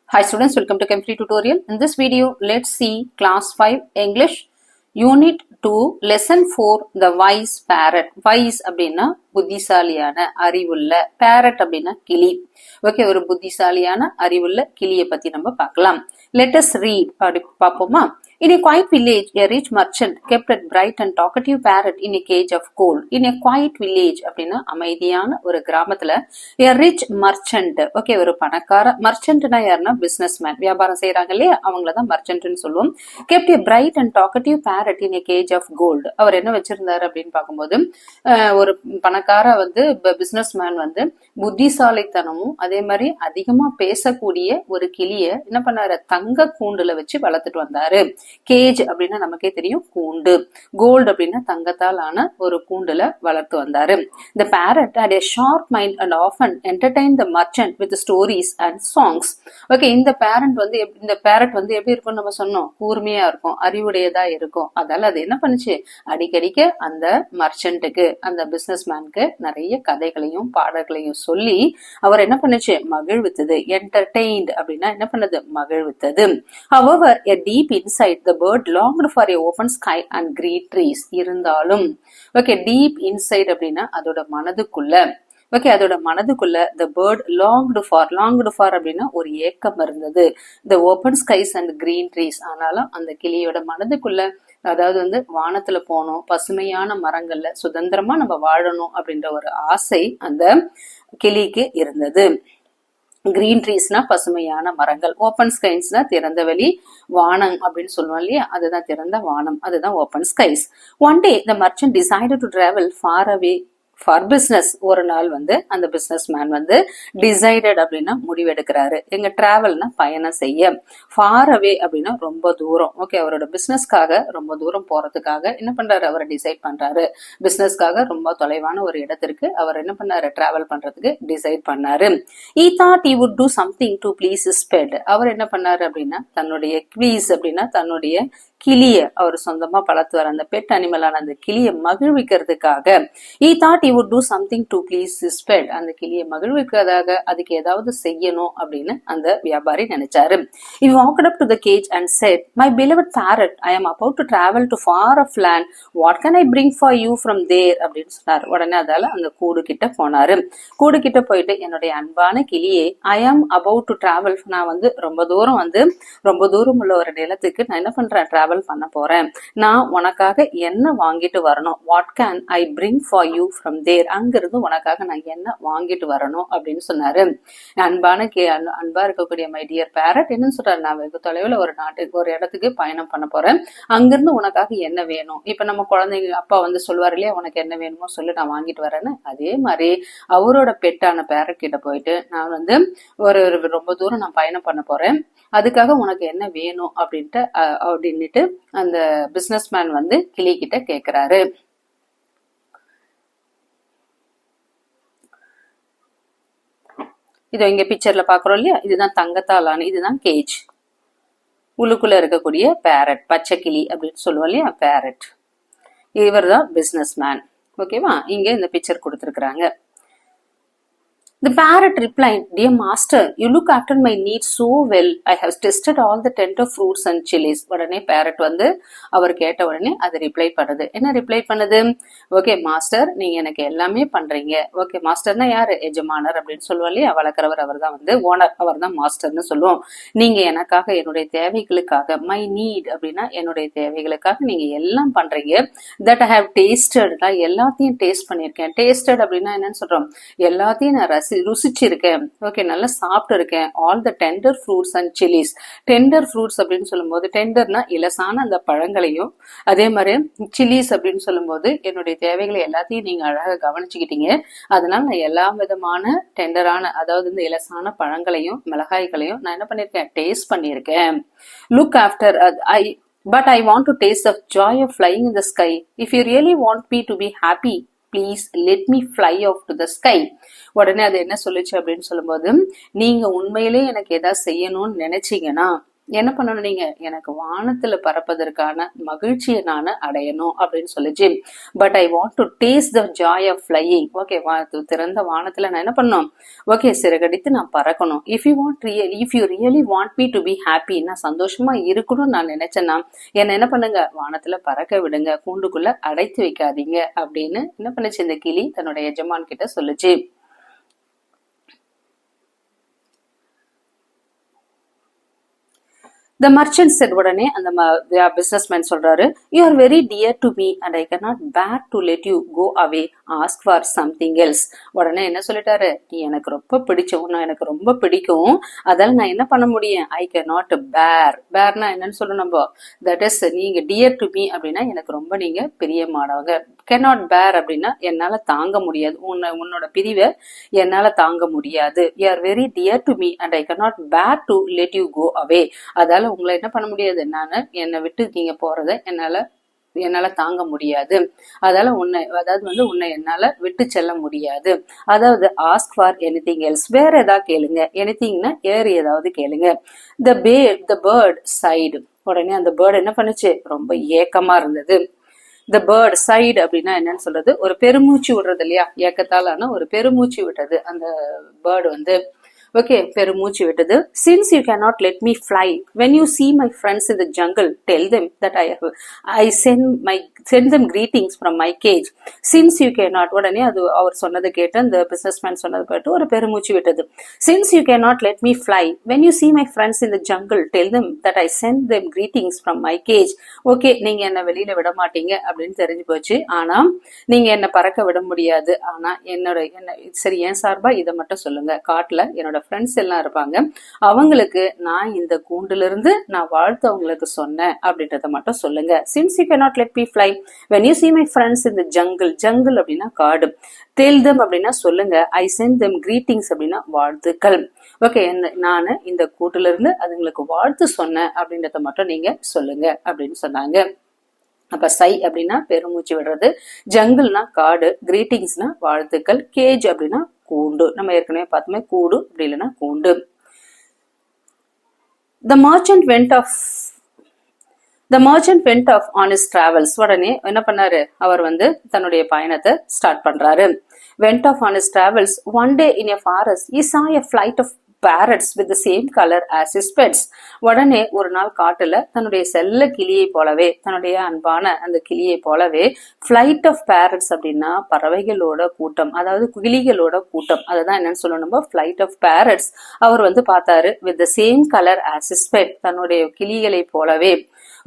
Hi students, welcome to Chem Free tutorial. In this video, let's see Class 5 English Unit 2 Lesson 4 The Wise Parrot. Wise அப்படின்னா புத்திசாலியான அறிவுள்ள, parrot அப்படின்னா கிளி. Okay, ஒரு புத்திசாலியான அறிவுள்ள கிளியை பத்தி நம்ம பார்க்கலாம். Let us read. அப்படி பார்ப்போமா? In a quiet village, a rich merchant kept a bright and talkative parrot in a cage of gold. In a quiet village அப்படின்னா அமைதியான ஒரு கிராமத்துல a rich merchant, ஓகே, ஒரு பணக்கார மர்ச்சன்ட்னா யாருன்னா பிசினஸ்மேன், வியாபாரம் செய்யறாங்க இல்லையா, அவங்களதான் மர்ச்சன்ட்னு சொல்லுவோம். kept a bright and talkative parrot in a cage of gold. அவர் என்ன வச்சிருந்தாரு அப்படின்னு பார்க்கும்போது, ஒரு பணக்கார பிசினஸ்மேன் புத்திசாலித்தனமும் அதே மாதிரி அதிகமா பேசக்கூடிய ஒரு கிளிய என்ன பண்ணாரு, தங்க கூண்டுல வச்சு வளர்த்துட்டு வந்தாரு. கேஜ் அப்படின்னா நமக்கே தெரியும், கூண்டு. கோல்டு அப்படின்னா தங்கத்தால் ஆன ஒரு கூண்டுல வளர்த்து வந்தாரு. The parrot had a sharp mind and often entertained the merchant with stories and songs. Okay, இந்த parrot எப்படி இருக்கும் நம்ம சொன்னோம், கூர்மையா இருக்கும், அறிவுடையதா இருக்கும். அதால அது என்ன பண்ணுச்சு, அடிக்கடிக்க அந்த மர்ச்சன்ட்டுக்கு, அந்த பிசினஸ் மேனுக்கு நிறைய கதைகளையும் பாடல்களையும் சொல்லி அவர் என்ன பண்ணுச்சு, மகிழ்வித்தது. entertained அப்படின்னா என்ன பண்ணது, மகிழ்வித்தது. However, a deep inside the bird longed for a open sky and green trees. இருந்தாலும் ஓகே, டீப் இன்சைட் அப்படின்னா அதோட மனதுக்குள்ள, ஓகே, அதோட மனதுக்குள்ள the bird longed for அப்படின்னா ஒரு ஏக்கம் இருந்தது. the open skies and green trees. ஆனாலும் அந்த கிளியோட மனதுக்குள்ள, அதாவது வானத்துல போனோம், பசுமையான மரங்கள்ல சுதந்திரமா நம்ம வாழணும் அப்படின்ற ஒரு ஆசை அந்த கிளிக்கு இருந்தது. கிரீன் ட்ரீஸ்னா பசுமையான மரங்கள், ஓப்பன் ஸ்கைஸ்னா திறந்த வெளி வானம் அப்படின்னு சொல்லுவோம் இல்லையா, அதுதான் திறந்த வானம், அதுதான் open skies. One day the merchant decided to travel far away for business. ஒரு நாள் அந்த பிசினஸ் மேன் டிசைடட் அப்படின்னா முடிவெடுக்கிறாரு. எங்க டிராவல்னா பயணம் செய்ய, ஃபார் அவே அப்படின்னா ரொம்ப தூரம். ஓகே, அவரோட பிசினஸ்க்காக ரொம்ப தூரம் போறதுக்காக என்ன பண்றாரு, அவர் டிசைட் பண்றாரு. பிசினஸ்க்காக ரொம்ப தொலைவான ஒரு இடத்திற்கு அவர் என்ன பண்ணாரு, டிராவல் பண்றதுக்கு டிசைட் பண்ணாரு. He thought he would do something to please his pet. அவர் என்ன பண்ணாரு அப்படின்னா, தன்னுடைய ப்ளீஸ் அப்படின்னா தன்னுடைய கிளிய, அவர் சொந்தமா வளர்த்து வர அந்த பெட் அனிமலான அந்த கிளிய மகிழ்விக்கிறதுக்காக he thought he would do something to please his pet. அந்த கிளிய மகிழ்விக்கிறதாக அதுக்கு ஏதாவது செய்யணும் அப்படின்னு அந்த வியாபாரி நினைச்சாரு. He walked up to the cage and said, "My beloved parrot, I am about to travel to far off land. What can I bring for you from there?" அப்படின்னு சொன்னார். உடனே அதால அந்த கூடு கிட்ட போனாரு. கூடு கிட்ட போயிட்டு, என்னுடைய அன்பான கிளியே, I am about to travel, நான் ரொம்ப தூரம் உள்ள ஒரு நிலத்துக்கு நான் என்ன பண்றேன், டிராவல் பண்ண போறேன். நான் உனக்காக என்ன வாங்கிட்டு வரணும், what can I bring for you from there, அங்கிருந்து உனக்காக நான் என்ன வாங்கிட்டு வரணும் அப்படின்னு சொன்னாரு. அன்பா இருக்கக்கூடிய மை டியர் பேரட் என்னன்னு சொல்றாரு, நான் வெகு தொலைவில் ஒரு இடத்துக்கு பயணம் பண்ண போறேன், அங்கிருந்து உனக்காக என்ன வேணும். இப்ப நம்ம குழந்தைங்க அப்பா சொல்லுவாரு இல்லையா, உனக்கு என்ன வேணுமோ சொல்லு, நான் வாங்கிட்டு வரேன்னு. அதே மாதிரி அவரோட பெட்டான பேரட் கிட்ட போயிட்டு, நான் ஒரு ரொம்ப தூரம் நான் பயணம் பண்ண போறேன், அதுக்காக உனக்கு என்ன வேணும் அப்படின்னுட்டு அந்த பிசினஸ் மேன் கிளி கிட்ட கேக்குறாரு. இதோ இங்க பிக்சர்ல பாக்குறோம் இல்லையா, இதுதான் தங்கத்தாலான, இதுதான் கேஜ். உள்ளுக்குள்ள இருக்கக்கூடிய பேரட், பச்சை கிளி அப்படின்னு சொல்லுவோம் இல்லையா, பேரட். இவர் தான் பிசினஸ் மேன். ஓகேவா, இங்க இந்த பிக்சர் கொடுத்திருக்கிறாங்க. The parrot replied, "Dear master, you look after my needs so well. I have tested all the tender fruits and chilies." உடனே parrot அவர் கேட்ட உடனே அது ரிப்ளை பண்ணுது. என்ன ரிப்ளை பண்ணுது, ஓகே மாஸ்டர், நீங்க எனக்கு எல்லாமே பண்றீங்க. ஓகே, மாஸ்டர்னா யாரு, எஜமானர் அப்படின்னு சொல்லுவோம் இல்லையா, வளர்க்கிறவர் அவர் தான் ஓனர், அவர் தான் மாஸ்டர்னு சொல்லுவோம். நீங்க எனக்காக, என்னுடைய தேவைகளுக்காக, மை நீட் அப்படின்னா என்னுடைய தேவைகளுக்காக நீங்க எல்லாம் பண்றீங்க. தட் ஐ ஹவ் டேஸ்டட், நான் எல்லாத்தையும் டேஸ்ட் பண்ணியிருக்கேன். டேஸ்டட் அப்படின்னா என்னன்னு சொல்றோம், எல்லாத்தையும் நான் ருசிச்சிருக்கேன். ஓகே, நல்லா சாப்பிட்டு இருக்கேன். All the tender fruits and chillies. Tender fruits அப்படின்னு சொல்லும்போது, டெண்டர்னா இலசான அந்த பழங்களையும், அதே மாதிரி சில்லிஸ் அப்படின்னு சொல்லும்போது என்னுடைய தேவைகளை எல்லாத்தையும் நீங்க அழகாக கவனிச்சுக்கிட்டீங்க. அதனால நான் எல்லா விதமான டெண்டரான, அதாவது இந்த இலசான பழங்களையும் மிளகாய்களையும் நான் என்ன பண்ணிருக்கேன், டேஸ்ட் பண்ணியிருக்கேன். Look after but I want to taste the joy of flying in the sky. If you really want me to be happy, please let me fly off to the sky. உடனே அது என்ன சொல்லுச்சு அப்படின்னு சொல்லும்போது, நீங்க உண்மையிலே எனக்கு ஏதாவது செய்யணும்னு நினைச்சீங்கன்னா, என்ன பண்ணணும் நீங்க, எனக்கு வானத்துல பறப்பதற்கான மகிழ்ச்சியை நான் அடையணும் அப்படின்னு சொல்லிச்சு. But I want to taste the joy of flying. Okay, திறந்த வானத்துல நான் என்ன பண்ணணும், ஓகே சிறகடித்து நான் பறக்கணும். If you really want me to be happy, நான் சந்தோஷமா இருக்கணும்னு நான் நினைச்சேன்னா என்ன என்ன பண்ணுங்க, வானத்துல பறக்க விடுங்க, கூண்டுக்குள்ள அடைத்து வைக்காதீங்க அப்படின்னு என்ன பண்ணுச்சு இந்த கிளி தன்னோட எஜமான் கிட்ட சொல்லுச்சு. The merchant said, உடனே அந்த businessman சொல்றாரு, you are very dear to me and I cannot bear to let you go away, ask for something else. உடனே என்ன சொல்லிட்டாரு, நீ எனக்கு ரொம்ப பிடிச்சோம், நான் எனக்கு ரொம்ப பிடிக்கும், அதால நான் என்ன பண்ண முடியும், I cannot bear. bearனா என்னன்னு சொல்லணும் நம்ம, that is நீங்க dear to me அப்படின்னா எனக்கு ரொம்ப நீங்க பிரியமானவங்க, cannot bear அப்படின்னா என்னால தாங்க முடியாது, உன்னோட பிரிவை என்னால தாங்க முடியாது. you are very dear to me and I cannot bear to let you go away. அதால உங்களை என்ன பண்ண முடியாது, நானு என்னை விட்டு நீங்க போறத என்னால தாங்க முடியாது, அதால உன்னை என்னால விட்டு செல்ல முடியாது. அதாவது ஆஸ்க் ஃபார் எனிதிங் எல்ஸ், வேற ஏதாவது கேளுங்க, எனிதிங்னா வேறு ஏதாவது கேளுங்க. த பேர்ட் சைடு, உடனே அந்த பேர்டு என்ன பண்ணுச்சு, ரொம்ப ஏக்கமா இருந்தது. த பேர்ட் சைடு அப்படின்னா என்னன்னு சொல்றது, ஒரு பெருமூச்சு விடுறது இல்லையா, ஏக்கத்தாலான ஒரு பெருமூச்சு விட்டது அந்த பேர்டு Okay, பெருமூச்சு விட்டது. Since you cannot let me fly, when you see my friends in the jungle, tell them that I send them greetings from my cage. Since you cannot, உடனே அது அவர் சொன்னதை கேட்டு அந்த பிசினஸ்மேன் சொன்னதை கேட்டு ஒரு பெருமூச்சு விட்டது. Since you cannot let me fly, when you see my friends in the jungle, tell them that I send them greetings from my cage. Okay, நீங்க என்ன வெளியில விட மாட்டீங்க அப்படின்னு தெரிஞ்சு போச்சு, ஆனா நீங்க என்ன பறக்க விட முடியாது, ஆனா சரி என் சார்பா இதை மட்டும் சொல்லுங்க, காட்டுல என்னோட ஃப்ரெண்ட்ஸ் எல்லாம் இருப்பாங்க, அவங்களுக்கு நான் இந்த கூண்டுல இருந்து நான் வாழ்த்து அவங்களுக்கு சொன்னேன் அப்படின்றத மட்டும் சொல்லுங்க. Since you cannot let me fly, when you see my friends in the jungle, jungle அப்படின்னா காடு, tell them அப்படின்னா சொல்லுங்க, I send them greetings அப்படின்னா வாழ்த்துக்கள். ஓகே, நானு இந்த கூட்டுல இருந்து அதுங்களுக்கு வாழ்த்து சொன்னேன் அப்படின்றத மட்டும் நீங்க சொல்லுங்க அப்படின்னு சொன்னாங்க. அப்ப சை அப்படின்னா பெருமூச்சு விடுறது, ஜங்கிள்னா காடு, கிரீட்டிங்ஸ்னா வாழ்த்துக்கள், கேஜ் அப்படின்னா கூண்டு, நம்ம ஏற்கனவே பார்த்தோமே கூடு அப்படி இல்லைன்னா கூண்டு. The merchant went off on his travels. உடனே என்ன பண்ணாரு, அவர் தன்னுடைய பயணத்தை ஸ்டார்ட் பண்றாரு. Went off on his travels. One day in a forest, he saw a flight of parrots with the same color as his pets. உடனே ஒரு நாள் காட்டுல தன்னுடைய செல்ல கிளியை போலவே, தன்னுடைய அன்பான அந்த கிளியை போலவே, flight of parrots அப்படின்னா பறவைகளோட கூட்டம், அதாவது கிளிகளோட கூட்டம், அதுதான் என்னன்னு சொல்லணும், flight of parrots. அவர் பார்த்தாரு, with the same color as his pet, தன்னுடைய கிளிகளை போலவே.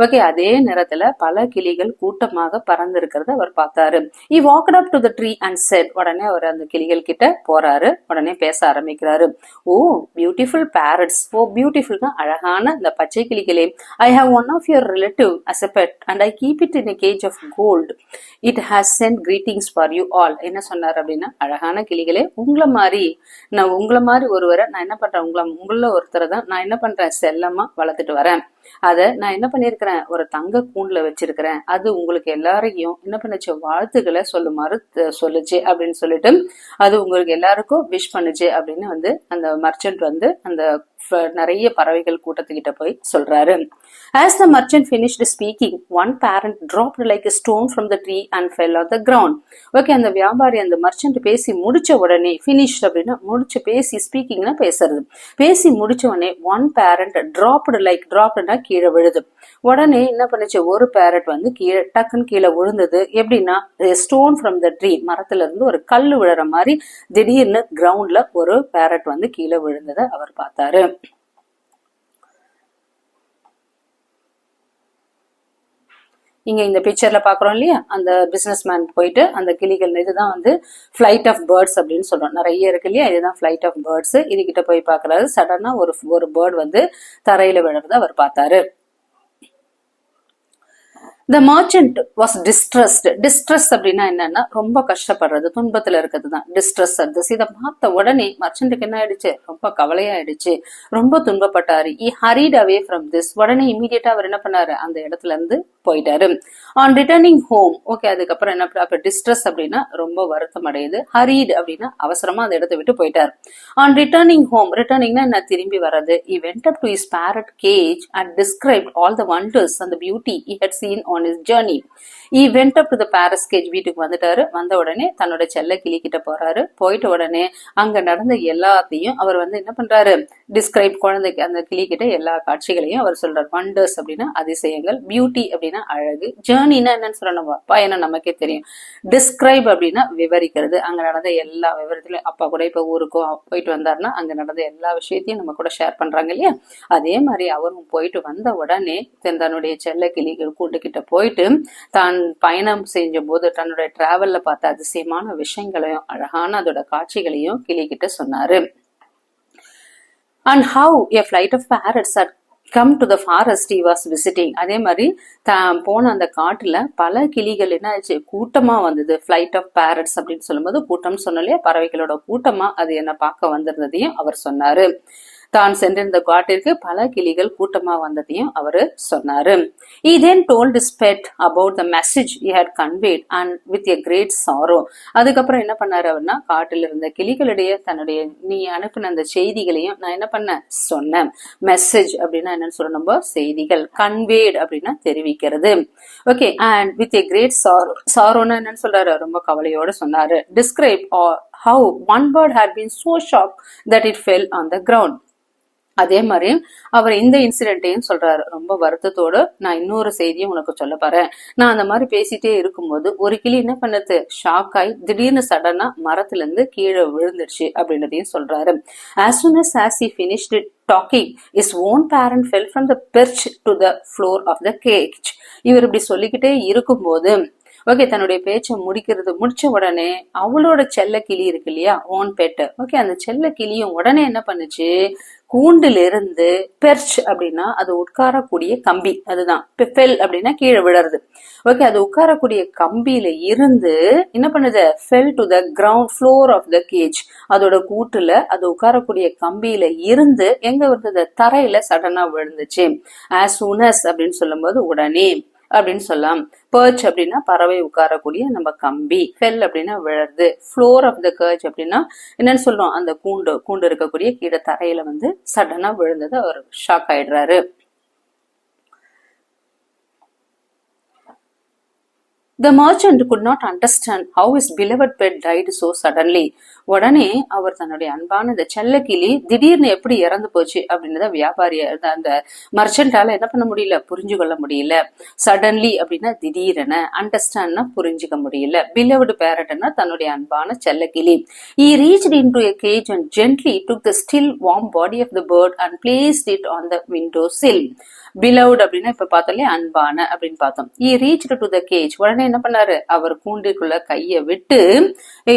ஓகே, அதே நேரத்துல பல கிளிகள் கூட்டமாக பறந்து இருக்கிறத அவர் பார்த்தாரு. He walked up to the tree and said, உடனே அவர் அந்த கிளிகள் கிட்ட போறாரு, உடனே பேச ஆரம்பிக்கிறாரு. ஓ பியூட்டிஃபுல் parrots, ஓ பியூட்டிஃபுல்னா அழகான இந்த பச்சை கிளிகளே, I have one of your relative as a pet and I keep it in a cage of gold. It has sent greetings for you all. என்ன சொன்னார் அப்படின்னா, அழகான கிளிகளே, உங்களை மாதிரி ஒருவரை நான் என்ன பண்றேன், உங்கள ஒருத்தரை தான் நான் என்ன பண்றேன், செல்லமா வளர்த்துட்டு வரேன், அத நான் என்ன பண்ணிருக்கிறேன், ஒரு தங்க கூண்டுல வச்சிருக்கிறேன், அது உங்களுக்கு எல்லாரையும் என்ன பண்ணுச்சு, வாழ்த்துக்களை சொல்லுமாறு சொல்லுச்சு அப்படின்னு சொல்லிட்டு அது உங்களுக்கு எல்லாருக்கும் விஷ் பண்ணுச்சு அப்படின்னு அந்த மர்ச்சன்ட் அந்த நிறைய பறவைகள் கூட்டத்துக்கிட்ட போய் சொல்றாரு. As the merchant finished speaking, one parrot dropped like a stone from the tree and fell on the ground. Okay, அந்த வியாபாரி அந்த மர்ச்சன்ட் பேசி முடிச்ச உடனே, finished அப்படின்னா முடிச்சு, பேசி ஸ்பீக்கிங்னா பேசுறது, பேசி முடிச்ச உடனே one parrot droppedனா கீழே விழுது. உடனே என்ன பண்ணுச்சு, ஒரு பேரட் கீழே டக்குன்னு கீழே விழுந்தது. எப்படின்னா, ஸ்டோன் ஃப்ரம் த ட்ரீ, மரத்துல இருந்து ஒரு கல்லு விழுற மாதிரி திடீர்னு கிரவுண்ட்ல ஒரு பேரட் கீழே விழுந்ததை அவர் பார்த்தாரு. இங்க இந்த பிக்சர்ல பாக்குறோம் இல்லையா, அந்த பிசினஸ் மேன் போயிட்டு அந்த கிளிகள், இதுதான் பிளைட் ஆஃப் பேர்ட்ஸ் அப்படின்னு சொல்றோம், நிறைய இருக்கு இல்லையா, இதுதான் பிளைட் ஆஃப் பேர்ட்ஸ். இது கிட்ட போய் பாக்குறாரு, சடனா ஒரு பேர்ட் தரையில விழுறத அவர் பார்த்தாரு. The merchant was distressed. Distress அப்படின்னா என்னன்னா ரொம்ப கஷ்டப்படுறது, துன்பத்துல இருக்கிறது தான் distress. இதை பார்த்த உடனே மர்ச்சன்ட்டுக்கு என்ன ஆயிடுச்சு, ரொம்ப கவலையாயிடுச்சு, ரொம்ப துன்பப்பட்டாரு. He hurried away from this. உடனே இமீடியட்டா அவர் என்ன பண்ணாரு, அந்த இடத்துல இருந்து போயிட்டாரு. On returning home, ஓகே, அதுக்கப்புறம் என்ன, அப்ப distress அப்படின்னா ரொம்ப வருத்தம் அடையுது, hurried அப்படின்னா அவசரமா அந்த இடத்தை விட்டு போயிட்டாரு. On returning home, returning-னா என்ன, திரும்பி வர்றது. He went up to his parrot cage and described all the wonders and the beauty he had seen on his journey. He went up to the parrot cage. வீட்டுக்கு வந்துட்டாரு. வந்த உடனே தன்னோட செல்ல கிளி கிட்ட போறாரு. போயிட்ட உடனே அங்க நடந்த எல்லாத்தையும் அவர் என்ன பண்றாரு, டிஸ்கிரைப், குழந்தைக்கு அந்த கிளி கிட்ட எல்லா காட்சிகளையும் அவர் சொல்றாரு. வண்டர்ஸ் அப்படின்னா அதிசயங்கள், பியூட்டி அப்படின்னா அழகு, ஜேர்னினா என்னன்னு சொல்லணும், பயணம் நமக்கே தெரியும். டிஸ்கிரைப் அப்படின்னா விவரிக்கிறது, அங்க நடந்த எல்லா விவரத்திலையும். அப்பா கூட இப்ப ஊருக்கு போயிட்டு வந்தாருன்னா அங்க நடந்த எல்லா விஷயத்தையும் நம்ம கூட ஷேர் பண்றாங்க இல்லையா, அதே மாதிரி அவரும் போயிட்டு வந்த உடனே தன்னுடைய செல்ல கிளிகள் கூட்டுக்கிட்ட போயிட்டு தான் பயணம் செஞ்ச போது தன்னுடைய டிராவல்ல பார்த்த அதிசயமான விஷயங்களையும் அழகான அதோட காட்சிகளையும் கிளிகிட்ட சொன்னாரு. And how a flight of parrots had come to the forest he was visiting. அதே மாதிரி போன அந்த காட்டுல பல கிளிகள் என்ன ஆச்சு, கூட்டமா வந்தது. flight of parrots அப்படின்னு சொல்லும்போது கூட்டம் சொன்னாலே பறவைகளோட கூட்டமா அது என்ன பார்க்க வந்திருந்ததையும் அவர் சொன்னாரு. தான் சென்றிருந்த காட்டிற்கு பல கிளிகள் கூட்டமா வந்ததையும் அவரு சொன்னாரு. He then told his pet about the message he had conveyed and with a great sorrow. அதுக்கப்புறம் என்ன பண்ணாரு அவர்னா, காட்டில் இருந்த கிளிகளிடையே தன்னுடைய நீ அனுப்பின அந்த செய்திகளையும் நான் என்ன பண்ண சொன்னேன். மெசேஜ் அப்படின்னா என்னன்னு சொல்லணும், செய்திகள். கன்வேட் அப்படின்னா தெரிவிக்கிறது. Okay, and with a great sorrow. சாரோன்னா என்னன்னு சொல்றாரு, ரொம்ப கவலையோட சொன்னாரு. Describe how one bird had been so shocked that it fell on the ground. அதே மாதிரி அவர் இந்த இன்சிடென்ட்டையும் சொல்றாரு. ரொம்ப வருத்தத்தோடு நான் இன்னொரு செய்தியும் உனக்கு சொல்ல போறேன். நான் அந்த மாதிரி பேசிட்டே இருக்கும்போது ஒரு கிளி என்ன பண்ணது, ஷாக் ஆகி திடீர்னு சடனா மரத்துல இருந்து கீழே விழுந்துருச்சு அப்படின்றதையும் சொல்றாரு. As soon as he finished talking, his own parent fell from the perch to the floor of the cage. இவர் இப்படி சொல்லிக்கிட்டே இருக்கும்போது ஓகே, தன்னுடைய பேச்சை முடிச்ச உடனே அவளோட செல்ல கிளி இருக்கு இல்லையா, ஓன் பெட், ஓகே, அந்த செல்ல கிளியும் உடனே என்ன பண்ணுச்சு, கூண்டில இருந்து பெர்ச் அப்படின்னா அது உட்காரக்கூடிய கம்பி, அதுதான் பெல் அப்படின்னா கீழே விழறது. ஓகே, அது உட்காரக்கூடிய கம்பியில இருந்து என்ன பண்ணுது, fell to the ground floor of the cage. அதோட கூட்டுல அது உட்காரக்கூடிய கம்பியில இருந்து எங்க வந்தது, தரையில சடனா விழுந்துச்சு. as soon as அப்படின்னு சொல்லும் போது உடனே அப்படின்னு சொல்லலாம். பர்ச் அப்படின்னா பறவை உட்காரக்கூடிய நம்ம கம்பி, ஃபெல் அப்படின்னா விழறது, ஃப்ளோர் ஆஃப் த கேஜ் அப்படின்னா என்னன்னு சொல்றோம், அந்த கூண்டு இருக்கக்கூடிய கீழே தரையில சடனா விழுந்தது. அவர் ஷாக் ஆயிடுறாரு. The merchant could not understand how his beloved pet died so suddenly. உடனே அவர் தன்னுடைய அன்பான இந்த செல்லக்கிளி திடீர்னு எப்படி இறந்து போச்சு அப்படின்றத வியாபாரியா அந்த மர்ச்சன்டால என்ன பண்ண முடியல, புரிஞ்சு கொள்ள முடியல. சடன்லி அப்படின்னா திடீரென, அண்டர்ஸ்டாண்ட்னா புரிஞ்சுக்க முடியல, பிலவ்டு பேரட்னா தன்னுடைய அன்பான Chellakili. He reached into a cage and gently took the still warm body of the bird and placed it on the window sill. பிலவ்ட் அப்படின்னா இப்ப பார்த்தோம்ல அன்பான அப்படின்னு பார்த்தோம். He reached to the cage. உடனே என்ன பண்ணாரு, அவர் கூண்டுக்குள்ள கைய விட்டு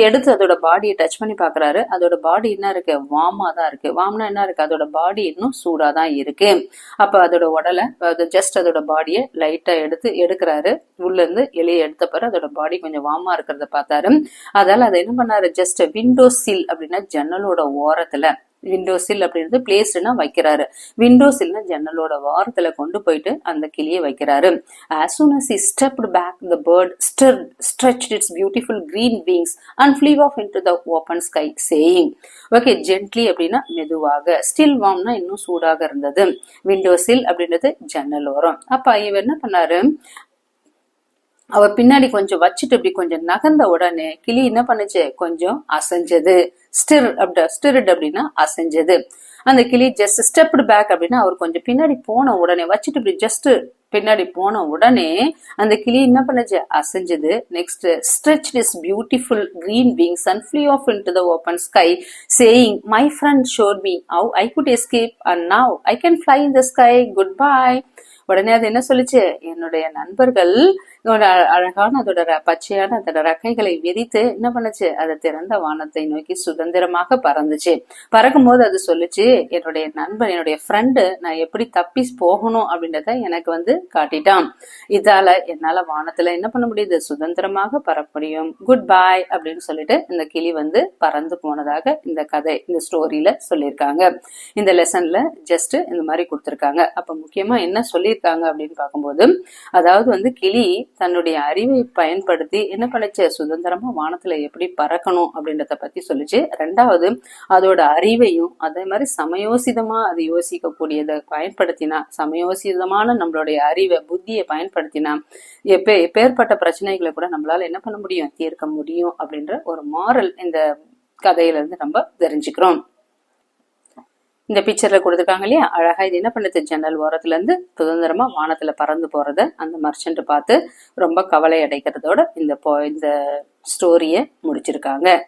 எடுத்து அதோட பாடியை டச் பண்ணி பாக்குறாரு. அதோட பாடி என்ன இருக்கு, வார்மா தான் இருக்கு. வார்ம்னா என்ன இருக்கு, அதோட பாடி இன்னும் சூடா தான் இருக்கு. அப்ப அதோட உடலை ஜஸ்ட் அதோட பாடியை லைட்டா எடுக்கிறாரு. உள்ள இருந்து இலையை எடுத்த பிறகு அதோட பாடி கொஞ்சம் வார்மா இருக்கிறத பார்த்தாரு. அதால அதை என்ன பண்ணாரு, ஜஸ்ட் விண்டோ சில் அப்படின்னா ஜன்னலோட ஓரத்துல, விண்டோ சில் அப்படின்றது பிளேஸ்டுனா வைக்கிறாரு, விண்டோ சில்னா ஜன்னலோட வாரத்துல கொண்டு போயிட்டு அந்த கிளியை வைக்கிறாரு. As soon as he stepped back, the bird stretched its beautiful green wings and flew off into the open sky, saying, okay, gently அப்படின்னா மெதுவாக, still warmனா இன்னும் சூடாக இருந்தது, விண்டோ சில் அப்படின்றது ஜன்னலோரம். அப்ப இவர் என்ன பண்ணாரு, அவர் பின்னாடி கொஞ்சம் வச்சுட்டு இப்படி கொஞ்சம் நகர்ந்த உடனே கிளி என்ன பண்ணுச்சு, கொஞ்சம் அசைஞ்சது. ஸ்டிர்ட் அப்படின்னா அசைஞ்சது. அந்த கிளி ஜஸ்ட் ஸ்டெப்டு பேக் அப்படின்னா அவர் கொஞ்சம் பின்னாடி போன உடனே வச்சுட்டு இப்படி ஜஸ்ட் பின்னாடி போன உடனே அந்த கிளி என்ன பண்ணுச்சு, அசைஞ்சது. Next stretched its beautiful green wings and flew off into the open sky, saying, my friend showed me how I could escape and now I can fly in the sky, goodbye. உடனே அது என்ன சொல்லுச்சு, என்னுடைய நண்பர்கள் அழகான அதோட பச்சையான அதோட ரெக்கைகளை விரித்து என்ன பண்ணுச்சு, அது திறந்த வானத்தை நோக்கி சுதந்திரமாக பறந்துச்சு. பறக்கும் போது அது சொல்லுச்சு, என்னுடைய நண்பன் என்னுடைய ஃப்ரெண்டு நான் எப்படி தப்பி போகணும் அப்படின்றத எனக்கு காட்டிட்டான். இதால என்னால வானத்துல என்ன பண்ண முடியுது, சுதந்திரமாக பறக்க முடியும். குட் பை அப்படின்னு சொல்லிட்டு இந்த கிளி பறந்து போனதாக இந்த கதை இந்த ஸ்டோரியில சொல்லியிருக்காங்க. இந்த லெசன்ல ஜஸ்ட் இந்த மாதிரி கொடுத்திருக்காங்க. அப்ப முக்கியமா என்ன சொல்லியிருக்காங்க அப்படின்னு பார்க்கும்போது, அதாவது கிளி தன்னுடைய அறிவை பயன்படுத்தி என்ன பண்ணுச்சு, சுதந்திரமா வானத்துல எப்படி பறக்கணும் அப்படின்றத பத்தி சொல்லிச்சு. ரெண்டாவது அதோட அறிவையும் அதே மாதிரி சமயோசிதமா அது யோசிக்கக்கூடியதை பயன்படுத்தினா, சமயோசிதமான நம்மளுடைய அறிவை புத்தியை பயன்படுத்தினா எப்பேற்பட்ட பிரச்சனைகளை கூட நம்மளால என்ன பண்ண முடியும், தீர்க்க முடியும் அப்படின்ற ஒரு மாரல் இந்த கதையில இருந்து நம்ம தெரிஞ்சுக்கிறோம். இந்த பிக்சர்ல கொடுத்துருக்காங்க இல்லையா, அழகா இது என்ன பண்ணுது, ஜன்னல் ஓரத்துல இருந்து சுதந்திரமா வானத்துல பறந்து போறத அந்த மர்ச்சன்ட் பார்த்து ரொம்ப கவலை அடைக்கிறதோட இந்த ஸ்டோரிய முடிச்சிருக்காங்க.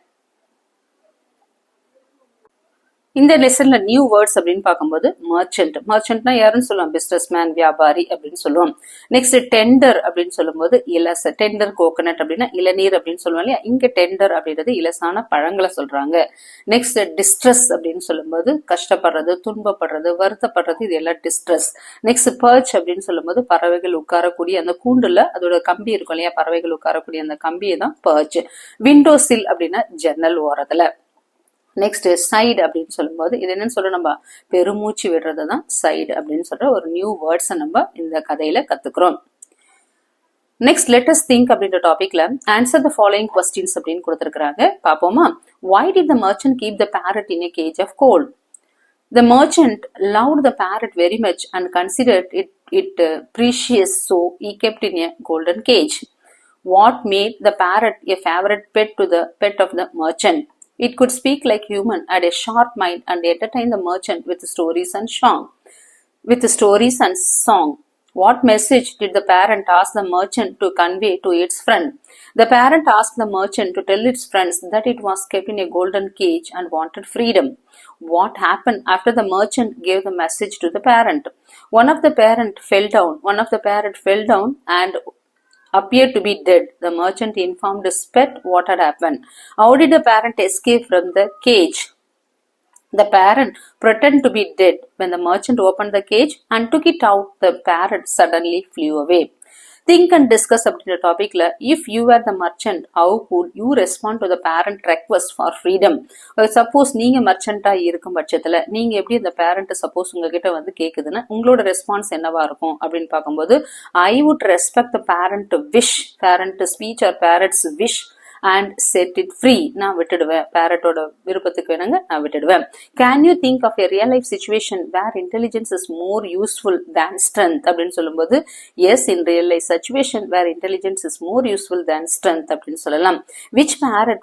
இந்த லெசன்ல நியூ வேர்ட்ஸ் அப்படின்னு பார்க்கும்போது மர்ச்சன்ட், மர்ச்சன்ட்னா யாருன்னு சொல்லுவோம், பிசினஸ் மேன், வியாபாரி அப்படின்னு சொல்லுவோம். நெக்ஸ்ட் டெண்டர் அப்படின்னு சொல்லும்போது இலச, டெண்டர் கோகனட் அப்படின்னா இளநீர் அப்படின்னு சொல்லுவோம் இல்லையா, இங்க டெண்டர் அப்படின்றது இலசான பழங்களை சொல்றாங்க. நெக்ஸ்ட் டிஸ்ட்ரெஸ் அப்படின்னு சொல்லும்போது கஷ்டப்படுறது, துன்பப்படுறது, வருத்தப்படுறது, இது எல்லாம் டிஸ்ட்ரெஸ். நெக்ஸ்ட் பர்ச் அப்படின்னு சொல்லும்போது பறவைகள் உட்காரக்கூடிய அந்த கூண்டுல அதோட கம்பி இருக்கும் இல்லையா, பறவைகள் உட்காரக்கூடிய அந்த கம்பியை தான் பர்ச். விண்டோ சில் அப்படின்னா ஜன்னல் ஓரத்துல. நெக்ஸ்ட் சைடு அப்படின்னு சொல்லும்போது இது என்னன்னு சொல்ற, நம்ம பெருமூச்சு விடுறதுதான் சைடு அப்படின்னு சொல்ற ஒரு நியூ வேர்ட்ஸ் நம்ம இந்த கதையில கத்துக்கிறோம். நெக்ஸ்ட் லெட் அஸ் திங்க் அப்படின்ற டாபிக்ல ஆன்சர் த ஃபாலோயிங் கொஸ்டின்ஸ் அப்படின்னு கொடுத்திருக்காங்க. பாப்போமா. Why did the merchant keep the parrot in a cage of coal? The merchant loved the parrot very much and considered it precious, so he kept in a golden cage. What made the parrot a favorite pet of the merchant? It could speak like human, had a sharp mind, and entertain the merchant with stories and song. What message did the parrot ask the merchant to convey to its friend? The parrot asked the merchant to tell its friends that it was kept in a golden cage and wanted freedom. What happened after the merchant gave the message to the parrot? One of the parrot fell down and appeared to be dead. The merchant informed his pet what had happened. How did the parrot escape from the cage? The parrot pretended to be dead. When the merchant opened the cage and took it out, the parrot suddenly flew away. Think and discuss அப்படின்ற டாபிக்ல, if you were the merchant, how could you respond to the parent request for freedom? Suppose நீங்க மர்ச்சண்டா இருக்கும் பட்சத்துல நீங்க எப்படி இந்த parent suppose உங்ககிட்ட கேக்குதுன்னா உங்களோட ரெஸ்பான்ஸ் என்னவா இருக்கும் அப்படின்னு பார்க்கும்போது, I would respect the parent speech or parent's wish and set it free. நான் விட்டுடுவேன், பேரட்டோட விருப்பத்துக்கு வேணுங்க நான் விட்டுடுவேன். Can you think of a real life situation where intelligence is more useful than strength அப்படின்னு சொல்லும்போது, yes, in real life situation where intelligence is more useful than strength அப்படின்னு சொல்லலாம். Which parrot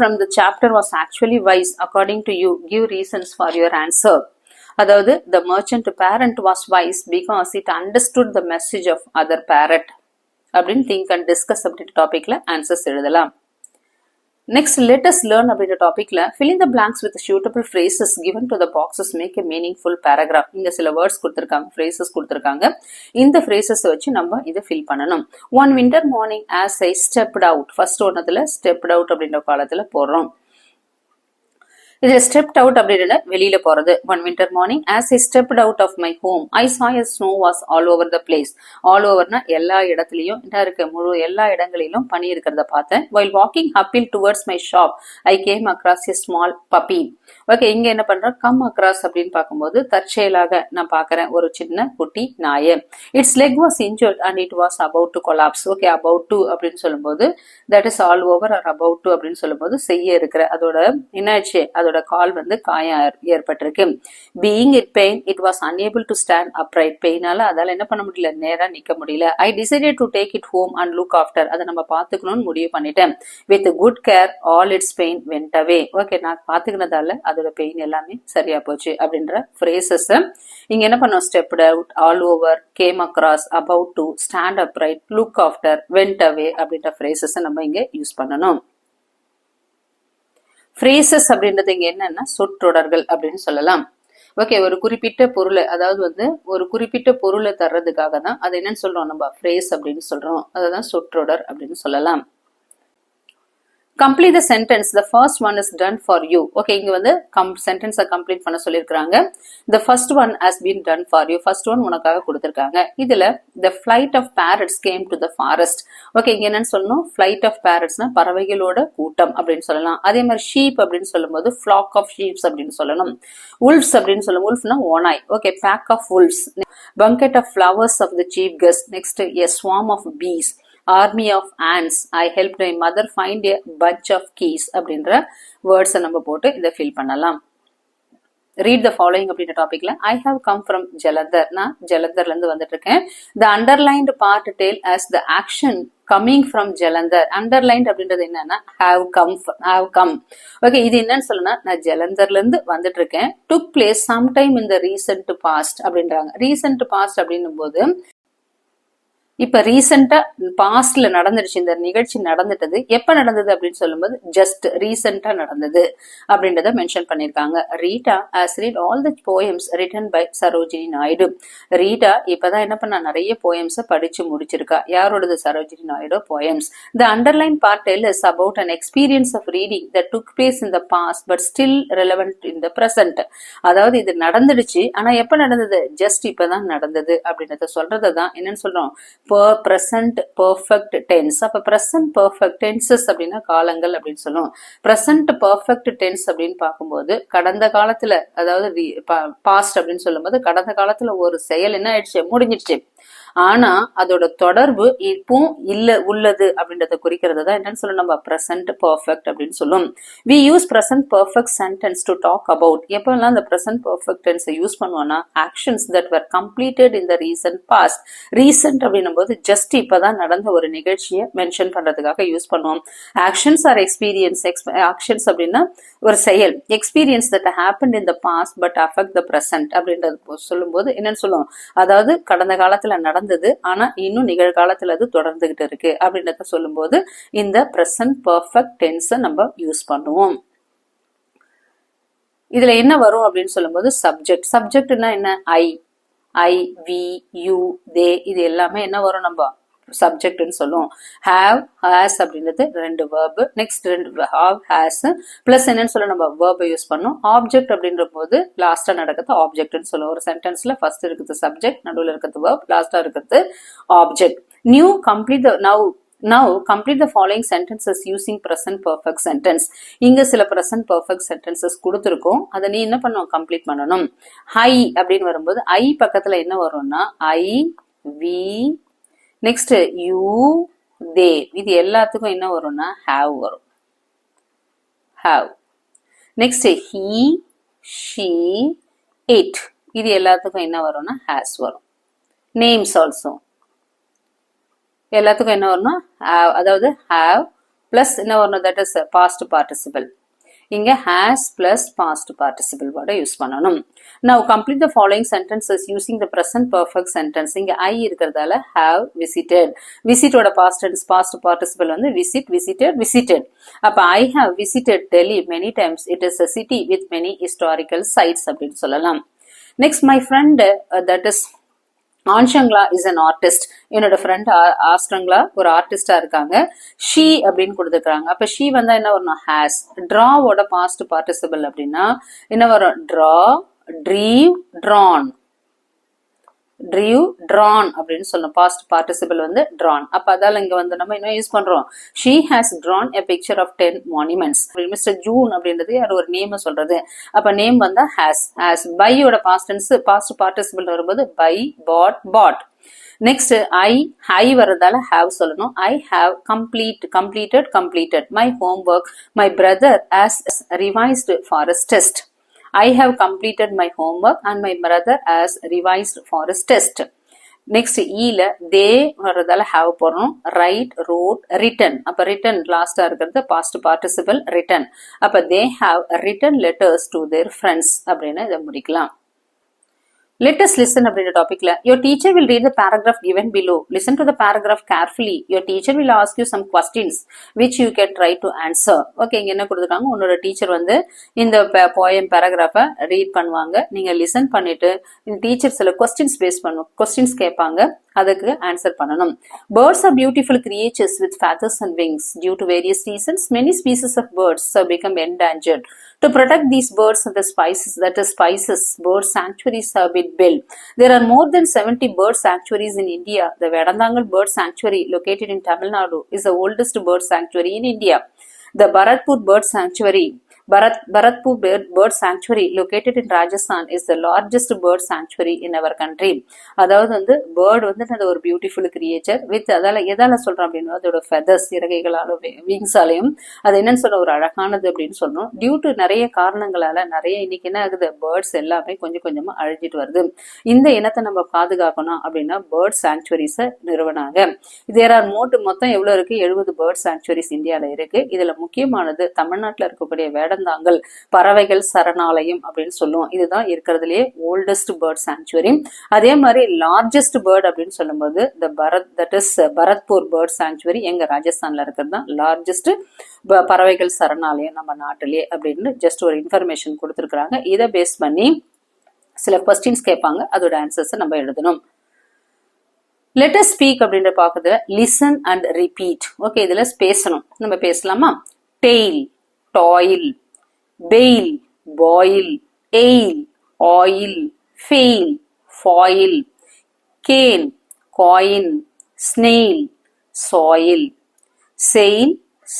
from the chapter was actually wise according to you? Give reasons for your answer. அதாவது the merchant parrot was wise because it understood the message of other parrot அப்படின்னு think and discuss அப்படின்ற டாபிக்ல answers எழுதலாம். Next let us learn அப்படின்ற டாபிக்ல fill in the blanks with suitable phrases given to the boxes make a meaningful paragraph. இங்க சில words கொடுத்திருக்காங்க, phrases கொடுத்திருக்காங்க. இந்த phrases வச்சு நம்ம இதை ஃபில் பண்ணணும். One winter morning as I stepped out, first ஒன்னதுல stepped out அப்படின்ற காலத்துல போடுறோம். இதுல stepped out அப்படின்னா வெளியில போறது. One winter morning as I stepped out of my home, I saw a snow was all over the place. All overனா எல்லா இடத்துலயும் என்ன இருக்கு, முழு எல்லா இடங்களிலும் பனி இருக்கிறத பார்த்தேன். While walking uphill towards my shop, I came across a small puppy. Okay, இங்க என்ன பண்றோம், come across அப்படின்னு பார்க்கும்போது தற்செயலாக நான் பாக்குறேன் ஒரு சின்ன குட்டி நாயை. Its leg was injured and it was about to collapse. Okay, about to அப்படின்னு சொல்லும்போது that is all over or about to அப்படின்னு சொல்லும்போது செய்ய இருக்கிற அதோட என்னாச்சு, அதோட கால் காயம் ஏற்பட்டிருக்கு. Being in pain, it was unable to stand upright. பெயினால அதால என்ன பண்ண முடியல, நேரா நிக்க முடியல. I decided to take it home and look after. அதை நம்ம பாத்துக்கணும்னு முடிவு பண்ணிட்டேன். With good care, all its pain went away. Okay, நான் பாத்துக்கினதால அதோட பெயின் எல்லாமே சரியா போச்சு அப்படின்ற phrases இங்க என்ன பண்ணோம், stepped out, all over, came across, about to, stand upright, look after, went away அப்படின்ற phrases நம்ம இங்க யூஸ் பண்ணணும். phrases அப்படின்றது இங்க என்னன்னா சொற்றொடர்கள் அப்படின்னு சொல்லலாம். ஓகே, ஒரு குறிப்பிட்ட பொருளை, அதாவது வந்து ஒரு குறிப்பிட்ட பொருளை தர்றதுக்காக தான் அது என்னன்னு சொல்றோம் நம்ம phrase அப்படின்னு சொல்றோம். அதுதான் சொற்றொடர் அப்படின்னு சொல்லலாம். Complete the sentence. The first one is done for you. Okay, இங்க வந்து sentence complete பண்ண சொல்லிருக்காங்க. The first one has been done for you. First one உனக்காக கொடுத்திருக்காங்க. இதுல the flight of parrots came to the forest. Okay, இங்க என்னன்னு சொல்லணும்? Flight of parrotsனா பறவைகளோட கூட்டம் அப்படின்னு சொல்லலாம். அதே மாதிரி sheep அப்படின்னு சொல்லும்போது flock of sheep அப்படின்னு சொல்லணும். Wolves அப்படின்னு சொல்லும். Wolfனா ஓநாய். Okay, pack of wolves. Bunket of flowers of the chief guest. Next, a swarm of bees. Army of ants. I helped my mother find a bunch of keys அப்படின்ற வேர்ட்ஸை நம்ம போட்டு இதை fill பண்ணலாம். Read the following அப்படின்ற டாபிக்ல I have come from Jalandhar. நான் ஜலந்தர்ல இருந்து வந்துட்டு இருக்கேன். The underlined part tell as the action coming from Jalandhar. Underlined அப்படின்றது என்னன்னா have come. Okay, இது என்னன்னு சொல்லுனா நான் ஜலந்தர்ல இருந்து வந்துட்டு இருக்கேன். Took place sometime in the recent past அப்படின்றாங்க. Recent past அப்படின்னும் போது இப்ப ரீசெண்டா பாஸ்ட்ல நடந்துருச்சு, இந்த நிகழ்ச்சி நடந்துட்டது. எப்ப நடந்தது அப்படின்னு சொல்லும்போது ஜஸ்ட் ரீசெண்டா நடந்தது அப்படின்றத மென்ஷன் பண்ணிருக்காங்க. Rita has read all the poems written by Sarojini Naidu. ரீட்டா இப்பதான் என்ன பண்ணா, நிறைய போயம்ஸ படிச்சு முடிச்சிருக்கா. யாரோடது? Sarojini Naidu poems. The underline part tells about an experience of reading that took place in the past but still relevant in the present. அதாவது இது நடந்துடுச்சு, ஆனா எப்ப நடந்தது? ஜஸ்ட் இப்பதான் நடந்தது அப்படின்றத சொல்றதுதான் என்னன்னு சொல்றோம்? present perfect tense. அப்ப present perfect tenses அப்படின்னா காலங்கள் அப்படின்னு சொல்லுவோம். present perfect tense அப்படின்னு பார்க்கும்போது கடந்த காலத்துல, அதாவது past அப்படின்னு சொல்லும்போது கடந்த காலத்துல ஒரு செயல் என்ன ஆயிடுச்சு, முடிஞ்சிடுச்சு. ஆனா அதோட தொடர்பு இப்போ உள்ளது அப்படின்றத குறிக்கிறது தான் என்னன்னு சொல்லுவோம் நம்ம present perfect அப்படின்னு சொல்லுவோம். We use present perfect sentence to talk about. எப்பெல்லாம் இந்த present perfect tense யூஸ் பண்ணுவோம்னா actions that were completed in the recent past. recent அப்படின்னும் போது ஜஸ்ட் இப்பதான் நடந்த ஒரு நிகழ்ச்சியை மென்ஷன் பண்றதுக்காக யூஸ் பண்ணுவோம். actions are experience. actions அப்படின்னா ஒரு செயல். experience that happened in the past but affect the present அப்படின்றது சொல்லும்போது என்னன்னு சொல்லுவோம், அதாவது கடந்த காலத்துல நடந்தது ஆனா இன்னும் நிகழ்காலத்துல அது தொடர்ந்துகிட்டு இருக்கு அப்படின்றத சொல்லும்போது இந்த present perfect tense நம்ம யூஸ் பண்ணுவோம். இதுல என்ன வரும் அப்படின்னு சொல்லும்போது சப்ஜெக்ட். சப்ஜெக்ட்னா என்ன? I, we, you, they, இது எல்லாமே என்ன வரும்? நம்ம சப்ஜெக்ட்னு சொல்லுவோம். have, has அப்படின்றது ரெண்டு verb. நெக்ஸ்ட் ரெண்டு have, has பிளஸ் என்னன்னு சொல்ல நம்ம verb யூஸ் பண்ணோம். ஆப்ஜெக்ட் அப்படின்ற போது லாஸ்டா நடக்கிறது ஆப்ஜெக்ட்னு சொல்லுவோம். ஒரு சென்டென்ஸ்ல ஃபர்ஸ்ட் இருக்கிறது சப்ஜெக்ட், நடுவில் இருக்கிறது verb, லாஸ்டா இருக்கிறது object. Now complete the following sentences using present perfect sentence. இங்க சில present perfect sentences கொடுத்திருக்கோம். அதை நீ என்ன பண்ணணும்? கம்ப்ளீட் பண்ணணும். I அப்படின்னு வரும்போது I பக்கத்துல என்ன வரும்னா I, we, next you, they, இது எல்லாத்துக்கும் என்ன வரும்னா have வரும். have. Next he, she, it, இது எல்லாத்துக்கும் என்ன வரும்னா has வரும். names also எல்லாத்துக்கும் என்ன வரும்னா have, அதாவது have plus என்ன வரணும்? that is past participle. இங்க has plus past participle word use பண்ணணும். Now complete the following sentences using the present perfect sentence. இங்க I இருக்கிறதால have visited. visit ஓட past tense past participle வந்து visit, visited. அப்ப I have visited Delhi many times. It is a city with many historical sites அப்படின்னு சொல்லலாம். Next, my friend that is ஆன்ஷங்களா is an artist. என்னோட friend ஆஸ்ட்ரங்களா ஒரு ஆர்டிஸ்டா இருக்காங்க. ஷீ அப்படின்னு கொடுத்துருக்காங்க. அப்ப ஷீ வந்தா என்ன வரணும்? ஹேஸ். டிராவோட பாஸ்ட் பார்ட்டிசிபிள் அப்படின்னா என்ன வரும்? Draw, drew, drawn. Drew, drawn அப்படின்னு சொல்லணும். பாஸ்ட் பார்ட்டிசிபிள் வந்து ட்ரான். அப்ப அதால இங்க வந்து நம்ம என்ன யூஸ் பண்றோம்? She has drawn a picture of 10 monuments. Mister June அப்படின்றது யார் ஒரு நேம் சொல்றது. அப்ப நேம் வந்தா ஹாஸ். ஹாஸ். பையோட பாஸ்ட் டென்ஸ் பாஸ்ட் பார்ட்டிசிபிள் வரும்போது பை, பாட். நெக்ஸ்ட் ஐ வரதால ஹாவ் சொல்லணும். I have completed my homework. My brother has revised for his test. I have completed my homework and my brother has revised for his test. Next, ஈல they வரதால have போறோம். write, wrote, written. அப்ப written லாஸ்டா இருக்கிறது past participle written. அப்ப they have written letters to their friends அப்படின்னு இதை முடிக்கலாம். Let us listen அப்படின்ற டாபிக்ல your teacher will read the paragraph given below. Listen to the paragraph carefully. Your teacher will ask you some questions which you can try to answer. Okay, இங்க என்ன கொடுத்துருக்காங்க, உன்னோட teacher வந்து இந்த poem பேராகிராஃபை read பண்ணுவாங்க. நீங்க லிசன் பண்ணிட்டு இந்த டீச்சர் சில கொஸ்டின்ஸ் கேட்பாங்க, அதுக்கு ஆன்சர் பண்ணணும். Birds are beautiful creatures with feathers and wings. Due to various reasons, many species of birds have become endangered. To protect these birds and the spices, bird sanctuaries have been built. There are more than 70 bird sanctuaries in India. The Vedandangal Bird Sanctuary, located in Tamil Nadu, is the oldest bird sanctuary in India. The Bharatpur Bird Sanctuary, located in Rajasthan, is the largest bird sanctuary in our country. அதாவது வந்து bird வந்து அது ஒரு beautiful creature with எதால சொல்றோம் அப்படின்னா அதோட feathers, இறகைகளால, விங்ஸாலையும் அது என்னன்னு சொல்ல ஒரு அழகானது அப்படின்னு சொல்றோம். டியூ டு நிறைய காரணங்களால நிறைய இன்னைக்கு என்ன ஆகுது, பேர்ட்ஸ் எல்லாமே கொஞ்சம் கொஞ்சமா அழிஞ்சிட்டு வருது. இந்த இனத்தை நம்ம பாதுகாக்கணும் அப்படின்னா பேர்ட் சாங்சுவரிஸை நிறுவனாங்க. தேர் ஆர் மொத்தம் எவ்வளவு இருக்கு, 70 பேர்ட் சாங்சுவரிஸ் இந்தியால இருக்கு. இதுல முக்கியமானது தமிழ்நாட்டில் இருக்கக்கூடிய வேடந்தாங்கல் பறவைகள் சரணாலயம் அப்படின்னு சொல்லுவோம். இதுதான் இருக்கிறதுலயே ஓல்டஸ்ட் பேர்ட் சாங்சுவரி. அதே மாதிரி லார்ஜஸ்ட் பேர்ட் அப்படின்னு சொல்லும்போது பரத்பூர் பேர்ட் சாங்சுவரி எங்க ராஜஸ்தான்ல இருக்கிறது தான் லார்ஜஸ்ட் பறவைகள் சரணாலயம் நம்ம நாட்டிலேயே அப்படின்னு ஜஸ்ட் ஒரு இன்ஃபர்மேஷன் கொடுத்துருக்காங்க. இதை பேஸ் பண்ணி சில கொஸ்டின்ஸ் கேட்பாங்க, அதோட ஆன்சர்ஸ் நம்ம எழுதணும். Let us speak அப்படின்ற பாக்குது listen and repeat. ஓகே, இதுல பேசணும், நம்ம பேசலாமா? tail, toil, bail, boil, ale, oil, fail, foil, cane, coin, snail, soil, sail,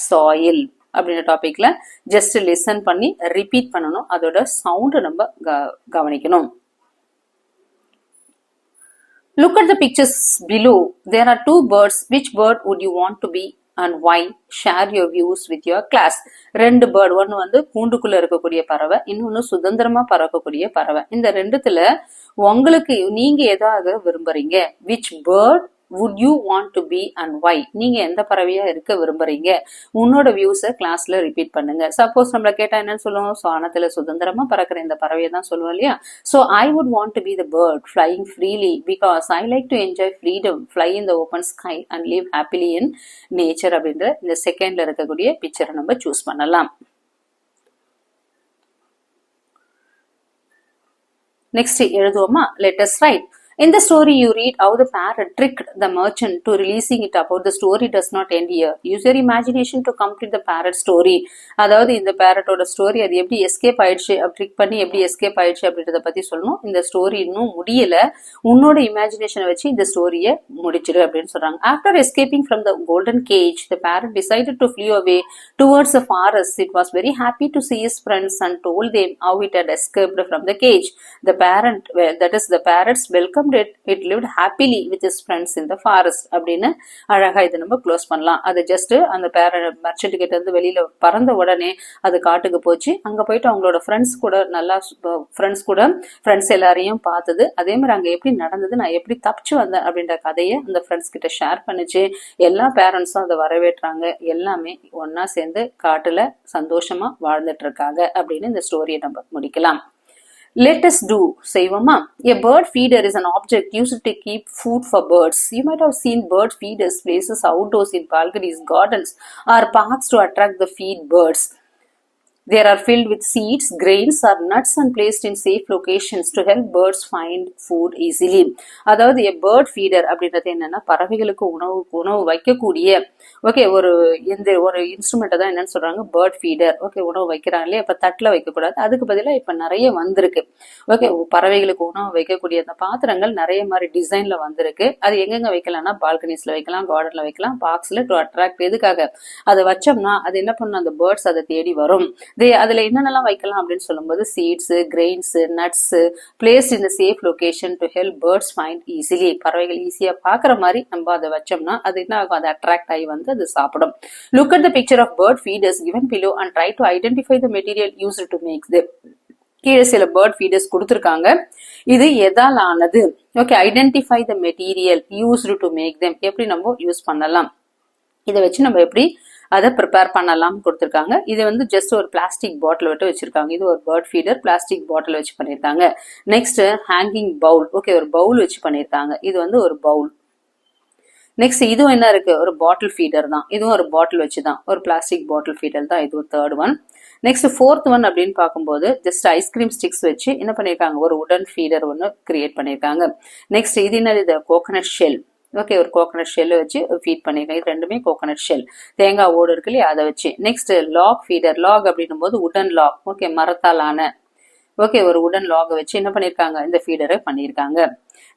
soil அப்படின்ற டாபிக்ல ஜஸ்ட் லிசன் பண்ணி ரிப்பீட் பண்ணணும், அதோட சவுண்ட் நம்ம கவனிக்கணும். Look at the pictures below. There are two birds. Which bird would you want to be and why? Share your views with your class. ரெண்டு bird, ஒன்னு வந்து கூண்டுக்குள்ள இருக்கக்கூடிய பறவை, இன்னொன்னு சுதந்திரமா பறக்கக்கூடிய பறவை. இந்த ரெண்டுத்துல உங்களுக்கு நீங்க எதாக விரும்புறீங்க? Which bird would you want to be and why? நீங்க எந்த பறவையா இருக்க விரும்புறீங்க? உன்னோட வியூஸை கிளாஸ்ல ரிப்பீட் பண்ணுங்க. சப்போஸ் நம்மள கேட்டா என்னன்னு சொல்லுவோம், வானத்துல சுதந்திரமா பறக்கிற இந்த பறவையை தான் சொல்லுவோம் இல்லையா? So I would want to be the bird flying freely because I like to enjoy freedom, fly in the open sky and live happily in nature அப்படின்ற இந்த செகண்ட்ல இருக்கக்கூடிய பிக்சரை நம்ம சூஸ் பண்ணலாம். Next எழுதுவோமா? Let us write. In the story, you read how the parrot tricked the merchant to releasing it about the story does not end here. Use your imagination to complete the parrot story. அதாவது இந்த பேரட்டோட story அது எப்படி escape ஆயிடுச்சு, trick பண்ணி எப்படி escape ஆயிடுச்சு அப்படின்றத பத்தி சொல்லணும். இந்த ஸ்டோரி இன்னும் முடியல, உன்னோட இமேஜினேஷனை வச்சு இந்த ஸ்டோரியை முடிச்சிடு அப்படின்னு சொல்றாங்க. After escaping from the golden cage, the parrot decided to flee away towards the forest. It was very happy to see his friends and told them how it had escaped from the cage. The parrots welcomed it lived happily with his friends in the forest அப்படின்னு அழகா இதை நம்ம close பண்ணலாம். அது just அந்த merchant கிட்ட இருந்து வெளியில பறந்த உடனே அது காட்டுக்கு போச்சு. அங்க போயிட்டு அவங்களோட ஃப்ரெண்ட்ஸ் எல்லாரையும் பார்த்தது. அதே மாதிரி அங்க எப்படி நடந்தது, நான் எப்படி தப்பிச்சு வந்தேன் அப்படின்ற கதையை அந்த ஃப்ரெண்ட்ஸ் கிட்ட ஷேர் பண்ணிச்சு. எல்லா பேரண்ட்ஸும் அதை வரவேற்றாங்க. எல்லாமே ஒன்னா சேர்ந்து காட்டுல சந்தோஷமா வாழ்ந்துட்டு இருக்காங்க அப்படின்னு இந்த ஸ்டோரியை நம்ம முடிக்கலாம். Let us do. Sayvama. A bird feeder is an object used to keep food for birds. You might have seen bird feeders places outdoors in balconies, gardens, or parks to attract the feed birds. They are filled with seeds, grains or nuts and placed in safe locations to help birds find food easily. அதாவது a bird feeder அப்படின்றது என்னன்னா பறவைகளுக்கு உணவு வைக்கக்கூடிய ஒரு instrument தான் என்னன்னு சொல்றாங்க, பேர்ட் ஃபீடர். உணவு வைக்கிறாங்க இல்லையா, இப்ப தட்டுல வைக்கக்கூடாது, அதுக்கு பதிலா இப்ப நிறைய வந்திருக்கு. பறவைகளுக்கு உணவு வைக்கக்கூடிய அந்த பாத்திரங்கள் நிறைய மாதிரி டிசைன்ல வந்திருக்கு. அது எங்கெங்க வைக்கலாம்னா பால்கனிஸ்ல வைக்கலாம், கார்டன்ல வைக்கலாம், பார்க்ஸ்ல டு அட்ராக்ட். எதுக்காக அதை வச்சோம்னா அது என்ன பண்ணும், அந்த பேர்ட்ஸ் அதை தேடி வரும். அதுல என்னென்னலாம் வைக்கலாம் அப்படின்னு சொல்லும்போது seeds, grains, nuts, placed in safe location to help birds find easily. பறவைகள் ஈஸியா பாக்குற மாதிரி நம்ம அதை வச்சோம்னா அது என்ன ஆகும், அது அட்ராக்ட் ஆகி வந்து அது சாப்பிடும். Look at the picture of bird feeders given below and try to identify the material used to make them. கீழே சில பேர்ட் ஃபீடர்ஸ் கொடுத்துருக்காங்க. இது எதால் ஆனது? Identify the material used to make them. எப்படி நம்ம யூஸ் பண்ணலாம், இதை வச்சு நம்ம எப்படி அதை ப்ரிப்பேர் பண்ணலாம் கொடுத்துருக்காங்க. இது வந்து ஜஸ்ட் ஒரு பிளாஸ்டிக் பாட்டில் விட்டு வச்சிருக்காங்க. இது ஒரு பேர்ட் ஃபீடர் பிளாஸ்டிக் பாட்டில் வச்சு பண்ணியிருக்காங்க. Next hanging Pavul. ஓகே, ஒரு பவுல் வச்சு பண்ணியிருக்காங்க. இது வந்து ஒரு பவுல். நெக்ஸ்ட் இதுவும் என்ன இருக்கு, ஒரு பாட்டில் ஃபீடர் தான். இதுவும் ஒரு பாட்டில் வச்சு தான், ஒரு பிளாஸ்டிக் பாட்டில் ஃபீடர் தான். இதுவும் third one. Next fourth one அப்படின்னு பார்க்கும்போது ஜஸ்ட் ஐஸ்கிரீம் ஸ்டிக்ஸ் வச்சு என்ன பண்ணியிருக்காங்க, ஒரு உடன் ஃபீடர் ஒன்று கிரியேட் பண்ணியிருக்காங்க. நெக்ஸ்ட் இது என்னது, இது கோகனட் ஷெல். ஓகே, ஒரு கோகனட் ஷெல் வச்சு ஃபீட் பண்ணியிருக்காங்க. இது ரெண்டுமே கோகனட் ஷெல், தேங்காய் ஓடு இருக்கு இல்லையா, அதை வச்சு. Next lock feeder. லாக் அப்படின்னும் போது உடன் லாக். ஓகே, மரத்தால் ஆன. ஓகே, ஒரு உடன் லாக் வச்சு என்ன பண்ணியிருக்காங்க, இந்த ஃபீடரை பண்ணியிருக்காங்க.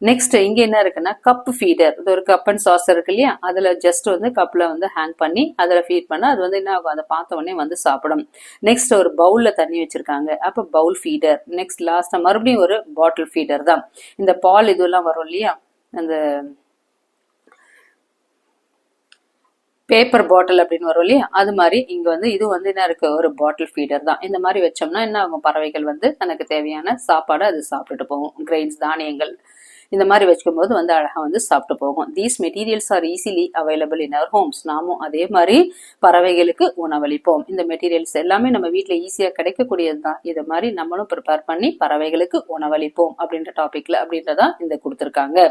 நெக்ஸ்ட் இங்க என்ன இருக்குன்னா கப் ஃபீடர். இது ஒரு கப் அண்ட் சாசர் இருக்கு இல்லையா, அதுல ஜஸ்ட் வந்து கப்ல வந்து ஹேங் பண்ணி அதுல ஃபீட் பண்ணா அது வந்து என்ன ஆகும், அதை பார்த்த உடனே வந்து சாப்பிடும். நெக்ஸ்ட் ஒரு பவுல்ல தண்ணி வச்சிருக்காங்க, அப்ப பவுல் ஃபீடர். நெக்ஸ்ட் லாஸ்ட் மறுபடியும் ஒரு பாட்டில் ஃபீடர் தான். இந்த பால் இதெல்லாம் வரும் இல்லையா, அந்த பேப்பர் பாட்டில் அப்படின்னு வரும் இல்லையா, அது மாதிரி இங்க வந்து இது வந்து என்ன இருக்கு, ஒரு பாட்டில் ஃபீடர் தான். இந்த மாதிரி வச்சோம்னா என்ன ஆகும், பறவைகள் வந்து தனக்கு தேவையான சாப்பாடு அது சாப்பிட்டுட்டு போகும். கிரெயின்ஸ், தானியங்கள் இந்த மாதிரி வச்சுக்கும் போது வந்து அழகா வந்து சாப்பிட்டு போகும். These materials are easily available in our homes. நாமும் அதே மாதிரி பறவைகளுக்கு உணவளிப்போம். இந்த மெட்டீரியல்ஸ் எல்லாமே நம்ம வீட்டுல ஈஸியா கிடைக்கக்கூடியது தான். இதை மாதிரி நம்மளும் ப்ரிப்பேர் பண்ணி பறவைகளுக்கு உணவளிப்போம் அப்படின்ற டாபிக்ல அப்படின்றதான் இந்த கொடுத்திருக்காங்க.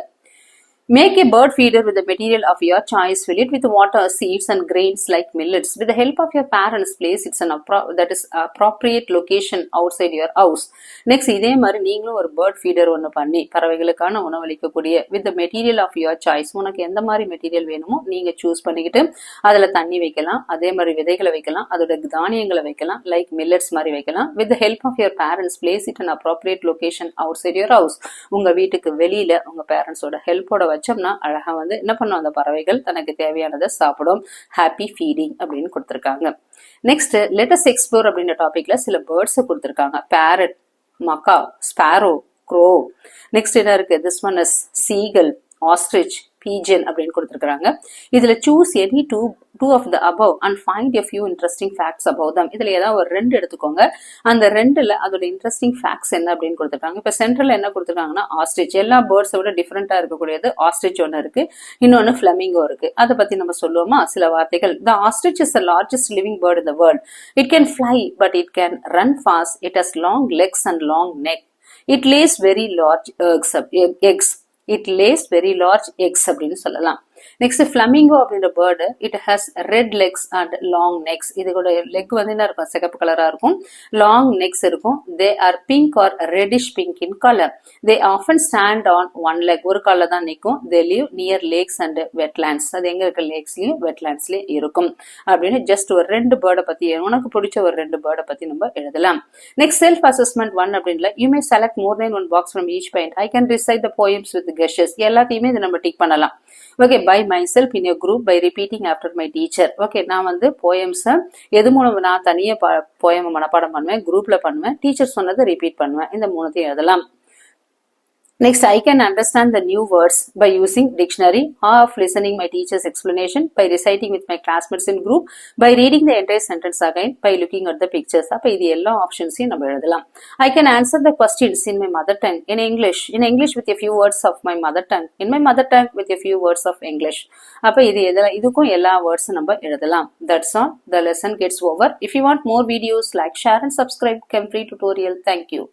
Make a bird feeder with the material of your choice. Fill it with water, seeds and grains like millets. With the help of your parents, place it's an appropriate location outside your house. Next, இதே மாதிரி நீங்களும் ஒரு bird feeder ஒன்று பண்ணி பறவைகளுக்கான உணவளிக்கக்கூடிய with the material of your choice. உனக்கு எந்த மாதிரி material வேணுமோ நீங்க சூஸ் பண்ணிக்கிட்டு அதுல தண்ணி வைக்கலாம், அதே மாதிரி விதைகளை வைக்கலாம், அதோட தானியங்களை வைக்கலாம், லைக் millets மாதிரி வைக்கலாம். With the help of your parents, place it an appropriate location outside your house. உங்க வீட்டுக்கு வெளியில உங்க பேரண்ட்ஸோட ஹெல்ப்போட வச்சோம்னா அழகா வந்து என்ன பண்ணும், அந்த பறவைகள் தனக்கு தேவையானதை சாப்பிடும். ஹாப்பி ஃபீடிங் அப்படின்னு கொடுத்திருக்காங்க. நெக்ஸ்ட் லெட் அஸ் எக்ஸ்ப்ளோர் அப்படின்ற டாபிக்ல சில பேர்ட்ஸ் கொடுத்திருக்காங்க. Parrot, macaw, sparrow, crow. Next என்ன இருக்கு, this one is seagull, ostrich, pigeon அப்படின்னு கொடுத்திருக்காங்க. இதுல choose any two of the above and find a few interesting facts about them. இதுல ஏதாவது ஒரு ரெண்டு எடுத்துக்கோங்க, அந்த ரெண்டுல அதோட இன்ட்ரெஸ்டிங் ஃபேக்ட்ஸ் என்ன அப்படின்னு கொடுத்திருக்காங்க. இப்ப சென்ட்ரல் என்ன கொடுத்திருக்காங்கன்னா ஆஸ்ட்ரிச். எல்லா பேர்ட்ஸை விட டிஃபரெண்டா இருக்கக்கூடியது ஆஸ்ட்ரிச் ஒன்னு இருக்கு, இன்னொன்னு ஃபிளமிங்கோ இருக்கு. அதை பத்தி நம்ம சொல்லுவோமா சில வார்த்தைகள். The ostrich is the largest living bird in the world. It can fly but it can run fast. It has long legs and long neck. It lays very large eggs. It lays very large eggs அப்படின்னு சொல்லலாம். Next flamingo அப்படின்ற bird, it has red legs and long necks. இதோட leg வந்து என்ன இருக்கும், சிகப்பு கலரா இருக்கும், லாங் நெக்ஸ் இருக்கும். They are pink or reddish pink in colour. They often stand on one leg, ஒரு கால்ல தான் நிற்கும். They live near lakes and wetlands. அது எங்க இருக்க, லேக்ஸ்லயும் வெட்லேண்ட்ஸ்லயும் இருக்கும் அப்படின்னு ஜஸ்ட் ஒரு ரெண்டு பேர்டை பத்தி, உனக்கு பிடிச்ச ஒரு ரெண்டு பேர்டை பத்தி நம்ம எழுதலாம். நெக்ஸ்ட் செல்ஃப் அசஸ்மெண்ட் ஒன் அப்படின்ல you may select more than one box from each point. I can recite the poems with கெஷஸ். எல்லாத்தையுமே இதை நம்ம டிக் பண்ணலாம். Okay, by myself in a group by repeating after my teacher. Okay, நான் வந்து poems எது மூலம் நான் தனியா போயம் மனப்பாடம் பண்ணுவேன், குரூப்ல பண்ணுவேன், டீச்சர் சொன்னதை ரிப்பீட் பண்ணுவேன். இந்த மூணுத்தையும் எழுதலாம். Next, I can understand the new words by using dictionary, of listening my teacher's explanation, by reciting with my classmates in group, by reading the entire sentence again, by looking at the pictures. அப்ப இது எல்லா ஆப்ஷன்ஸையும் நம்ம எழுதலாம். I can answer the questions in my mother tongue, in English with a few words of my mother tongue, in my mother tongue with a few words of English. அப்ப இது இதுக்கும் எல்லா words நம்ம எழுதலாம். That's all. The lesson gets over. If you want more videos, like, share and subscribe. Free tutorial. Thank you.